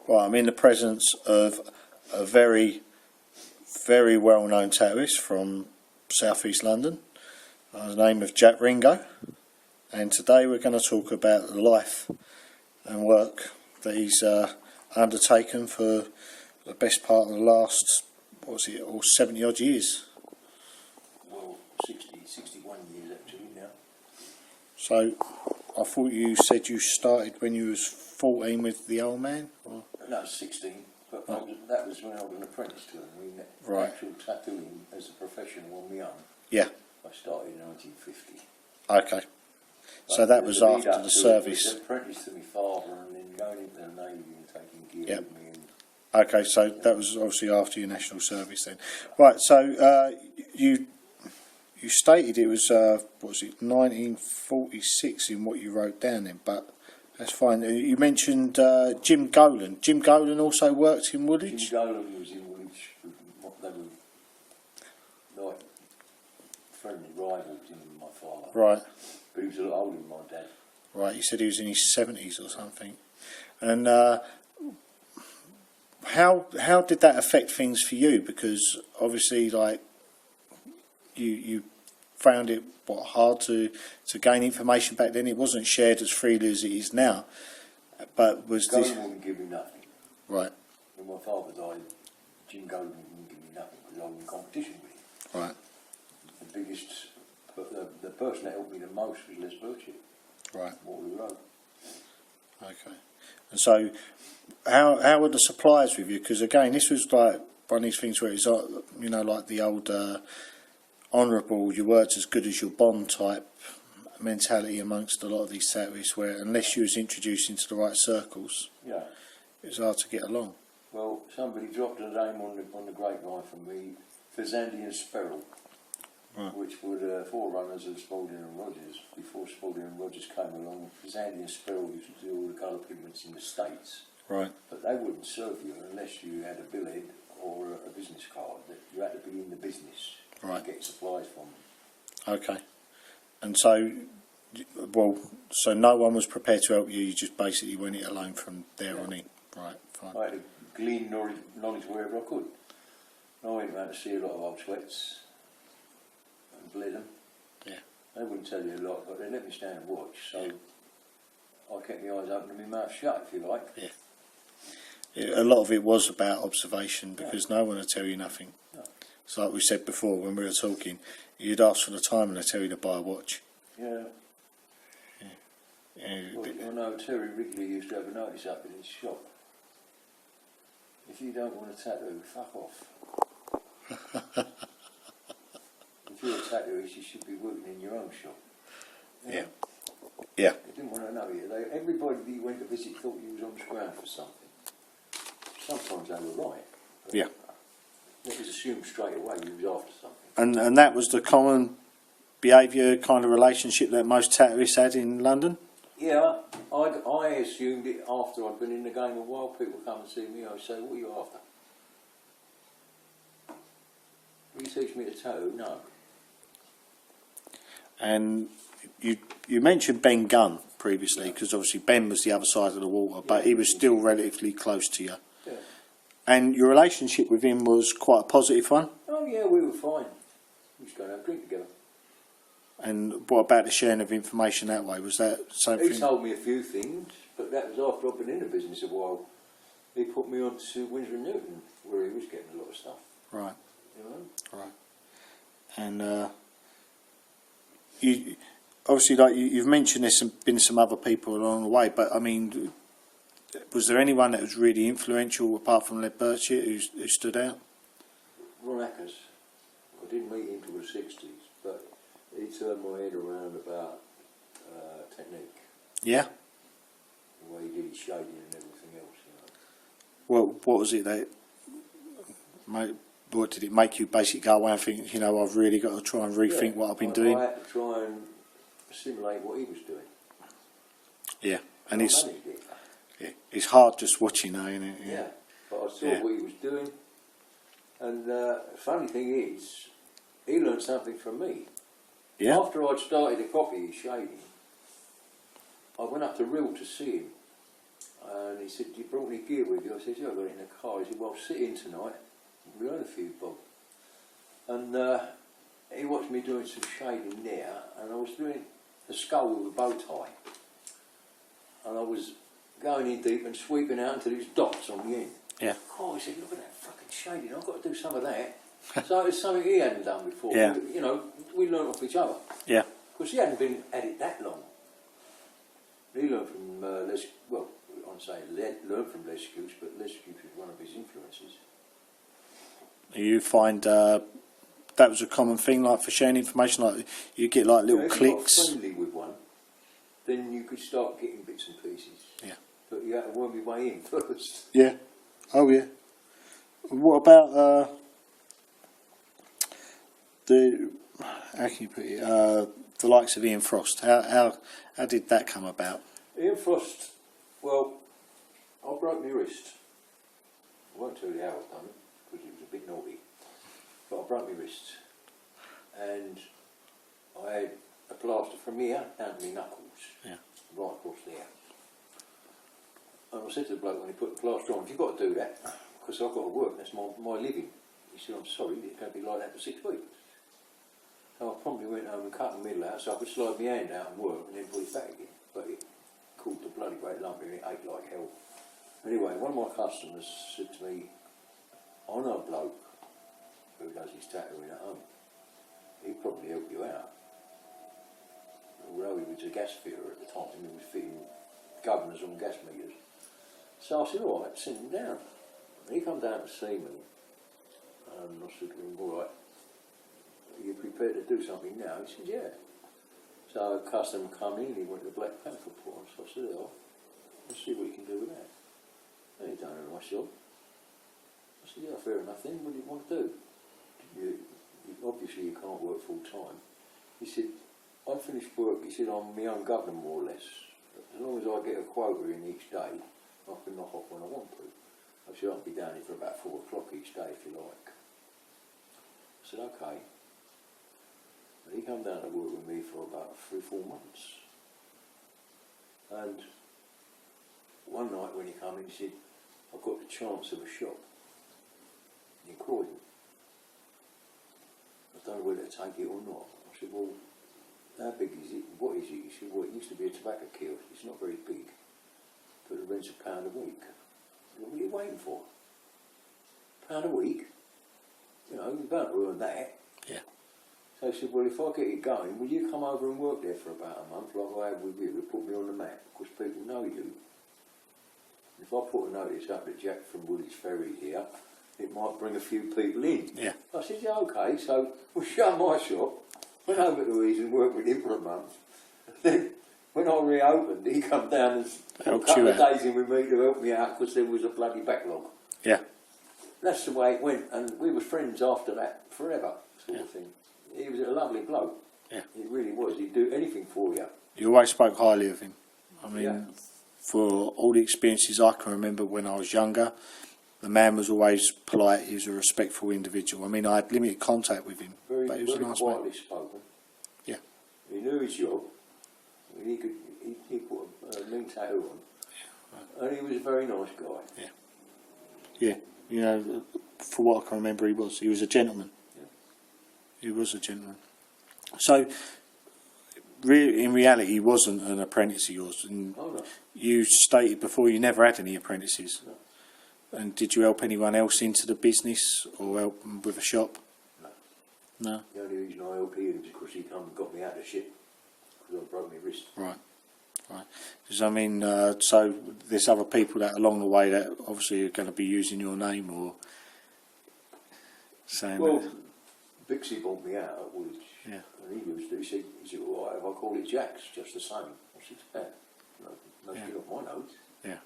Well, I'm in the presence of a very, very well-known tattooist from South East London, the name of Jack Ringo, and today we're going to talk about the life and work that he's undertaken for the best part of the last, what was it, or 70 odd years. Well, 61 years actually now. So, I thought you said you started when you was 14 with the old man? Or? No, 16, but that was when I was an apprentice to him. I mean, right. Actual tattooing as a professional on my own. Yeah. I started in 1950. Okay. But so that was after the service. I was an apprentice to my father and then going into the Navy and taking gear with me. Okay, so that was obviously after your national service then. Right, so you stated it was, what was it, 1946 in what you wrote down then, but that's fine. You mentioned Jim Golan. Jim Golan also worked in Woolwich? Jim Golan was in Woolwich. They were like friendly rivals, him and my father. Right. But he was a lot older than my dad. Right, you said he was in his 70s or something. And how did that affect things for you? Because obviously, like, you found it hard to gain information back then. It wasn't shared as freely as it is now. But was Golan this wouldn't give me nothing. right? When my father died, Jim Golan wouldn't give me nothing because I was in competition with him. Right. The biggest, the person that helped me the most was Les Burchett. Right. Waterloo Road. Okay. And so, how were the suppliers with you? Because again, this was like one of these things where it's, you know, like the old honourable, your word's as good as your bond type mentality amongst a lot of these tattooists, where unless you was introduced into the right circles, Yeah. it was hard to get along. Well, somebody dropped a name on the grapevine for me, Fazandy and Sperrell, right. which were the forerunners of Spalding and Rogers. Before Spalding and Rogers came along, Fazandy and Sperrell used to do all the colour pigments in the States. Right. But they wouldn't serve you unless you had a billhead or a business card. That you had to be in the business Right. to get supplies from them. Okay. And so, well, so no one was prepared to help you. You just basically went it alone from there on in. Right. Fine. I had to glean knowledge wherever I could. I went around to see a lot of old sweats and bled them. Yeah. They wouldn't tell you a lot, but they let me stand and watch. So I kept my eyes open and my mouth shut, if you like. Yeah. A lot of it was about observation because no one would tell you nothing. No. It's like we said before when we were talking, you'd ask for the time and they'd tell you to buy a watch. Yeah. Yeah. Well, I know Terry Wrigley used to have a notice up in his shop. If you don't want a tattoo, fuck off. If you're a tattooist, you should be working in your own shop. Yeah. Yeah. They didn't want to know you. Everybody that you went to visit thought you was on the ground for something. Sometimes they were right. Yeah. It was assumed straight away you was after something. And that was the common behaviour kind of relationship that most tattooists had in London? Yeah, I assumed it after I'd been in the game a while. People come and see me, I say, what are you after? Will you teach me to tattoo? No. And you mentioned Ben Gunn previously, because obviously Ben was the other side of the water, but he was still relatively close to you. Yeah. And your relationship with him was quite a positive one? Oh yeah, we were fine. We used to go and have a drink together. And what about the sharing of information that way? Was that something? He told me a few things, but that was after I'd been in the business a while. He put me on to Winsor & Newton, where he was getting a lot of stuff. Right. You know? Right. And you obviously, like you've mentioned, there's been some other people along the way, but I mean, was there anyone that was really influential apart from Les Burchett who stood out? Ron Ackers. I didn't meet him till the 60s, but he turned my head around about technique. Yeah. The way he did his shading and everything else, you know. Well, what was it that what did it make you basically go away and think, you know, I've really got to try and rethink what I've been doing? I had to try and assimilate what he was doing. Yeah, and I it's managed it. yeah, it's hard just watching, though, isn't it? Yeah, but I saw what he was doing, and the funny thing is, he learned something from me. Yeah. After I'd started to copy his shading, I went up to Rill to see him. And he said, you brought any gear with you? I said, yeah, I got it in the car. He said, well, sit in tonight. We earn a few bob. And he watched me doing some shading there, and I was doing a skull with a bow tie. And I was going in deep and sweeping out until there's dots on the end. Yeah. Oh, he said, look at that fucking shading, I've got to do some of that. So it's something he hadn't done before. Yeah. You know, we learned off each other. Yeah. Because he hadn't been at it that long. He learned from well, I'd say learned from Les Goose, but Les Goose was one of his influences. You find that was a common thing, like for sharing information, like you get like little clicks. If you got friendly with one, then you could start getting bits and pieces. Yeah. But you had to worm your way in first. Yeah. Oh yeah. What about the how can you put it? The likes of Ian Frost. How did that come about? Ian Frost. Well, I broke my wrist. I won't tell you how I've done it because it was a bit naughty. But I broke my wrist, and I had a plaster from here down to my knuckles, Yeah. right across there. And I said to the bloke when he put the plaster on, "You've got to do that because I've got to work. That's my living." He said, "I'm sorry, it's going to be like that for 6 weeks." So I promptly went home and cut the middle out so I could slide my hand out and work and then put it back again. But it caught the bloody great lump and it ached like hell. Anyway, one of my customers said to me, "I know a bloke who does his tattooing at home. He'd probably help you out." Although he was a gas fitter at the time, he was fitting governors on gas meters. So I said, "All right, send him down." And he come down to see me, and I said to him, "All right, are you prepared to do something now?" He said, "Yeah." So a customer come in, he went to the Black Panther port, so I said, "Oh, let's see what you can do with that." And he done a nice job. I said, "Yeah, fair enough then, what do you want to do?" Obviously you can't work full time. He said, "I finished work," he said, "I'm my own governor more or less. As long as I get a quota in each day, I can knock off when I want to." I said, "I'll be down here for about 4 o'clock each day if you like." I said, "Okay." And he come down to work with me for about 3-4 months. And one night when he come in, he said, "I've got the chance of a shop in Croydon. I don't know whether to take it or not." I said, "Well, how big is it? What is it?" He said, "Well, it used to be a tobacco kiosk. It's not very big, but the rent's £1 a week." I said, "What are you waiting for? £1 a week? You know, you're bound to earn that." Yeah. So he said, "Well, if I get it going, will you come over and work there for about a month, like I have with you, to put me on the map, because people know you. If I put a notice up that Jack from Woolwich Ferry here, it might bring a few people in." Yeah. I said, "Yeah, okay." So we shut my shop, went over to his and worked with him for a month. Then when I reopened, he come down and a Helped couple you of days in with me to help me out because there was a bloody backlog. Yeah. That's the way it went, and we were friends after that forever, sort Yeah. of thing. He was a lovely bloke. Yeah. He really was. He'd do anything for you. You always spoke highly of him. I mean, Yeah. for all the experiences I can remember when I was younger, the man was always polite. He was a respectful individual. I mean, I had limited contact with him, Very, but he was a very nice quietly man. spoken. Yeah. He knew his job. He put a mean tattoo on. And he was a very nice guy. Yeah. You know, for what I can remember, he was a gentleman. Yeah. He was a gentleman. So, in reality, he wasn't an apprentice of yours. And Oh no. you stated before you never had any apprentices. No. And did you help anyone else into the business or help them with a shop? No. No. The only reason I helped him was because he come and got me out of the ship because I broke my wrist. Right. Because I mean, so there's other people that along the way that obviously are going to be using your name or saying Well, that. Bixie bought me out at Woolwich. Yeah. And he used to. He said, "All right, if I call it Jack's, just the same." I said, "Yeah, no, Yeah. get off my notes." Yeah.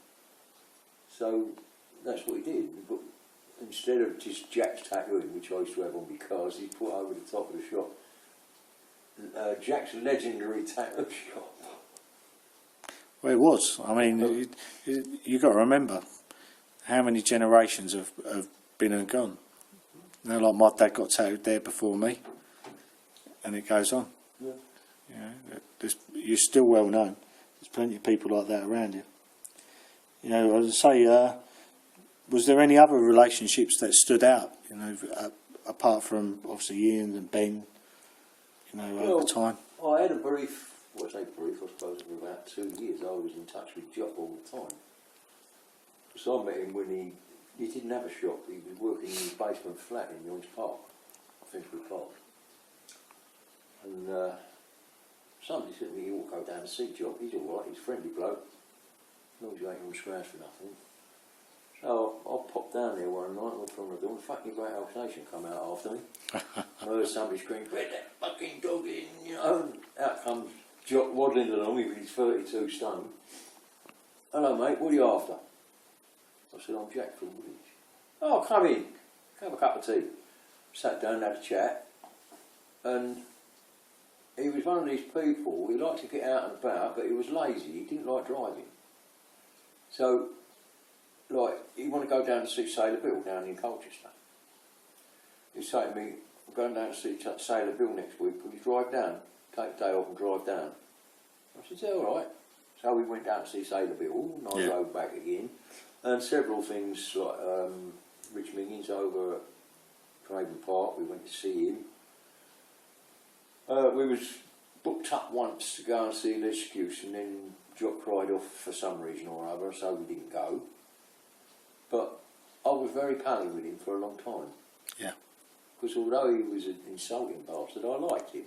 So that's what he did. But instead of just Jack's tattooing, which I used to have on my cars, he put over the top of the shop Jack's legendary tattoo shop. Well, it was. I mean, you got to remember how many generations have been and gone. You know, like my dad got tattooed there before me, and it goes on. Yeah. You know, you're still well known. There's plenty of people like that around you. You know, as I say, was there any other relationships that stood out? You know, apart from obviously Ian and Ben. You know, over time. I had a brief. Well, I say brief. I suppose for about 2 years, I was in touch with Jock all the time. So I met him when he didn't have a shop. He was working in his basement flat in Youngs Park, Finsbury Park. And somebody said to me, "You ought to go down and see Jock. He's all right. He's a friendly bloke. As long as you ain't on scratch for nothing." So I popped down there one night, looked on the door, and fucking Great Old Nation come out after me. I heard somebody scream, "Get that fucking dog in," you know, and out comes Jock waddling along with his 32 stone. "Hello mate, what are you after?" I said, "I'm Jack from Woolwich." "Oh, come in, have a cup of tea." Sat down and had a chat, and he was one of these people, he liked to get out and about, but he was lazy, he didn't like driving. So, like, he wanted to go down to see Sailor Bill down in Colchester. He said to me, "I'm going down to see Sailor Bill next week, will you drive down? Take a day off and drive down." I said, "Yeah, alright." So we went down to see Sailor Bill, and I rode back again, and several things like Rich Miggins over at Craven Park, we went to see him. We was booked up once to go and see Les Excuse, and then Jock cried off for some reason or other, so we didn't go. But I was very pally with him for a long time. Yeah. Because although he was an insulting bastard, I liked him.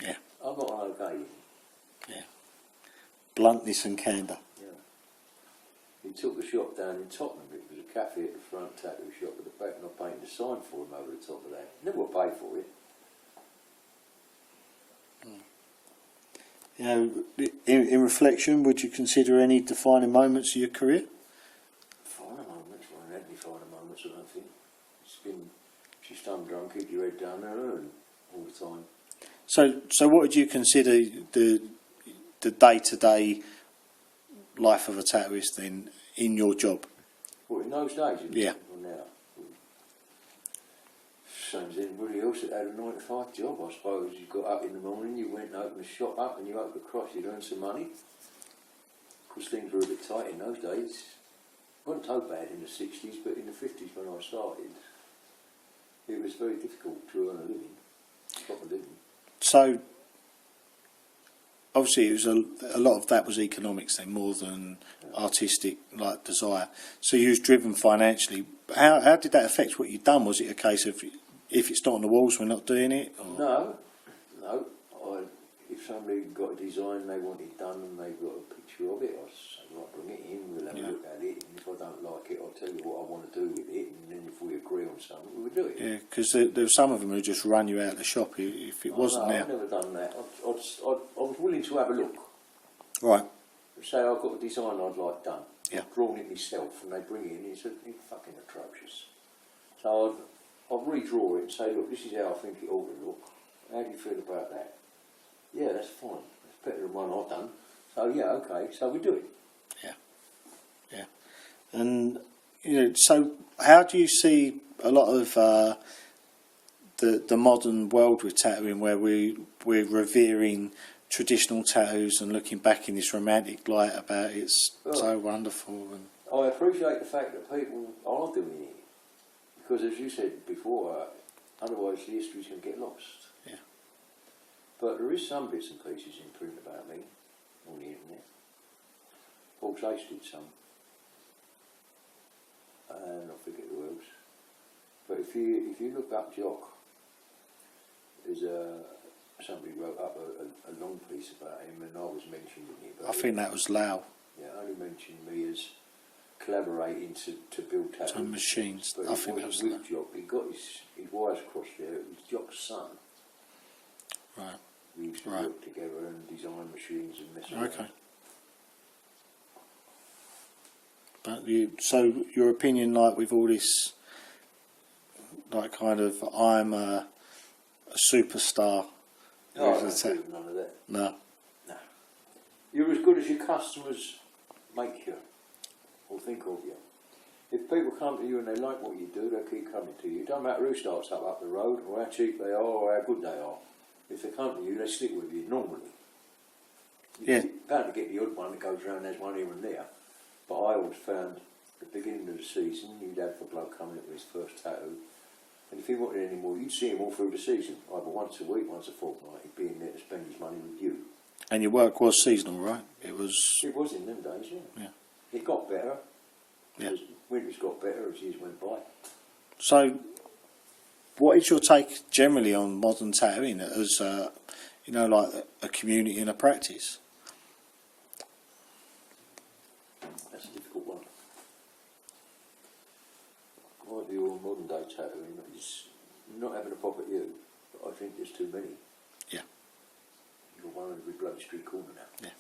Yeah. I got on okay with him. Yeah. Bluntness and candour. Yeah. He took a shop down in Tottenham. It was a cafe at the front, tattoo shop at the back, and I painted a sign for him over the top of that. Never got paid for it. You know, in reflection, would you consider any defining moments of your career? Defining moments? Well, I haven't had defining moments, I don't think. It's been, she's done drunk, keep your head down there, and all the time. So what would you consider the day-to-day life of a tattooist then in your job? Well, in those days, yeah. Or now, same as anybody else that had a 9-to-5 job, I suppose. You got up in the morning, you went and opened the shop up, and you opened the cross, you'd earn some money. Of course, things were a bit tight in those days. It wasn't so bad in the 60s, but in the 50s when I started, it was very difficult to earn a living, proper living. So, obviously, it was a lot of that was economics then, more than artistic like desire. So you was driven financially. How did that affect what you'd done? Was it a case of if it's not on the walls, we're not doing it? Or? No. If somebody got a design they wanted done and they got a picture of it, I'd say, right, bring it in, we'll have a look at it, and if I don't like it, I'll tell you what I want to do with it, and then if we agree on something, we'll do it. Yeah, because there were some of them who just run you out of the shop if it wasn't there. I've never done that. I was willing to have a look. Right. Say I've got a design I'd like done. Yeah. I've drawn it myself, and they bring it in, it's fucking atrocious. So I'd redraw it and say, look, this is how I think it ought to look. How do you feel about that? Yeah, that's fine. That's better than one I've done. So yeah, okay. So we do it. Yeah, yeah. And you know, so how do you see a lot of the modern world with tattooing, where we're revering traditional tattoos and looking back in this romantic light about it's so wonderful? And I appreciate the fact that people are doing it, because as you said before, otherwise the history's going to get lost. Yeah. But there is some bits and pieces in print about me on the internet. Paul Chase did some, and I forget who else. But if you look up Jock, there's somebody wrote up a long piece about him, and I was mentioned in it. But I think that was Lau. Yeah, only mentioned me as collaborating to build tattoos. Some machines. But I think that was with Jock. He got his wires crossed there. It was Jock's son. Right. We used to work together and design machines and mess around. Okay. But so your opinion, like with all this, like kind of, I'm a superstar. No, I don't do none of that. No. No. You're as good as your customers make you or think of you. If people come to you and they like what you do, they'll keep coming to you. It don't matter who starts up the road or how cheap they are or how good they are. If they come to you, they stick with you normally. Yeah. You're bound to get the odd one that goes around, there's one here and there. But I was found at the beginning of the season. You'd have the bloke coming up with his first tattoo, and if he wanted any more, you'd see him all through the season, either once a week, once a fortnight. He'd be in there to spend his money with you. And your work was seasonal, right? It was in them days, yeah. Yeah. It got better. Yeah. Winters got better as years went by. So, what is your take generally on modern tattooing as, like a community and a practice? That's a difficult one. My view on modern day tattooing is not having a pop at you, but I think there's too many. Yeah. You've got one on every bloody street corner now. Yeah.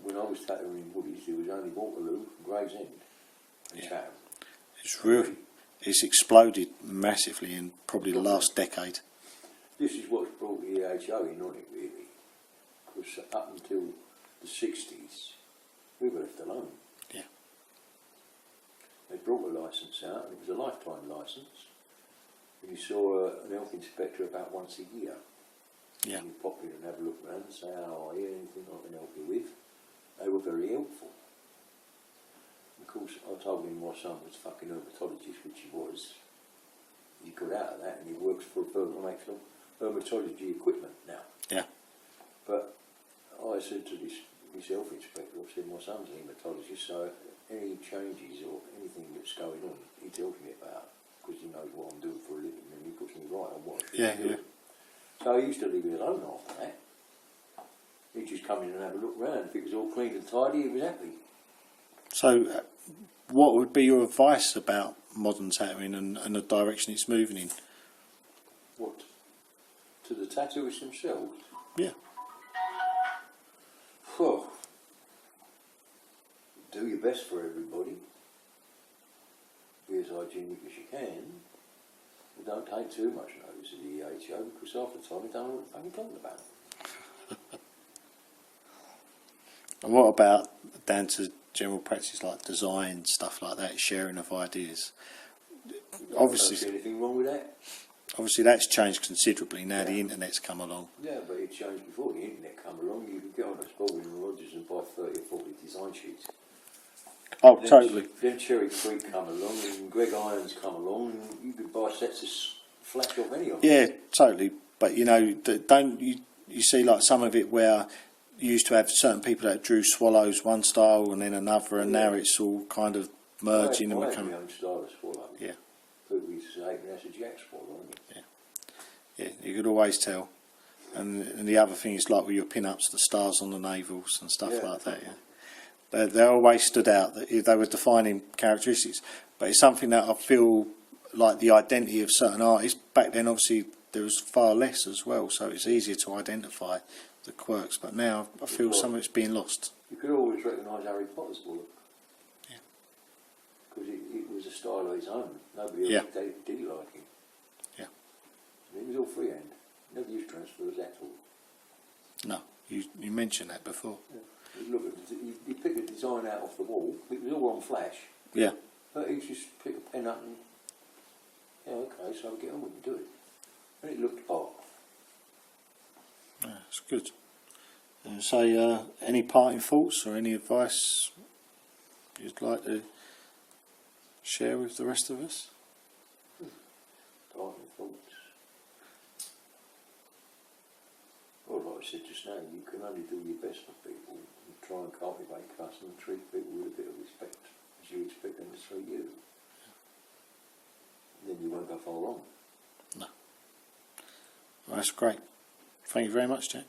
When I was tattooing in Woodies, there was only Waterloo, Gravesend, and Chatham. It's exploded massively in probably the last decade. This is what's brought the EHO in on it, really. Because up until the 60s, we were left alone. Yeah. They brought a licence out, and it was a lifetime licence. And you saw an health inspector about once a year. Yeah. And you pop in and have a look around and say, how are you, anything I can help you with? They were very helpful. Of course, I told him my son was fucking hermatologist, which he was. He got out of that and he works for a firm that makes hermatology equipment now. Yeah. But I said to this health inspector, I said, my son's a hematologist, so any changes or anything that's going on, he tells me about, because he knows what I'm doing for a living and he puts me right on what I should be doing. So he used to leave me alone after that. He'd just come in and have a look round. If it was all clean and tidy, he was happy. So, what would be your advice about modern tattooing and the direction it's moving in? What? To the tattooists themselves? Yeah. Well, do your best for everybody. Be as hygienic as you can. But don't take too much notice of the EHO, because half the time you don't know what the fuck you're talking about. And what about down to general practice like design, stuff like that, sharing of ideas? Obviously, I don't see anything wrong with that. Obviously, that's changed considerably now the internet's come along. Yeah, but it changed before the internet come along. You could get on a Spalding and Rogers and buy 30 or 40 design sheets. Oh, Then totally. Then Cherry Creek come along and Greg Irons come along and you could buy sets of flash off any of them. Yeah, totally. But don't you see like some of it where you used to have certain people that drew swallows one style and then another, and now it's all kind of merging and I becoming. my own style of swallow. Yeah. People used to say that's a Jack swallow, isn't it? Yeah, you could always tell. And the other thing is like with your pin-ups, the stars on the navels and stuff like that. Yeah. They always stood out. That they were defining characteristics. But it's something that I feel like the identity of certain artists. Back then, obviously, there was far less as well, so it's easier to identify the quirks. But now I feel some of it's being lost. You could always recognise Harry Potter's bullet. Yeah. Because it was a style of his own. Nobody else did like him. Yeah. And it was all freehand. Never used transfers at all. No, you mentioned that before. Yeah. You look at he picked the design out off the wall. It was all on flash. Yeah. But he just pick a pen up and okay, so I'll get on with it, do it. And it looked hot. Yeah, it's good. So, any parting thoughts or any advice you'd like to share with the rest of us? Parting thoughts. Well, like I said just now, you can only do your best for people and try and cultivate custom and treat people with a bit of respect as you expect them to treat you. And then you won't go far wrong. No. Well, that's great. Thank you very much, Jack.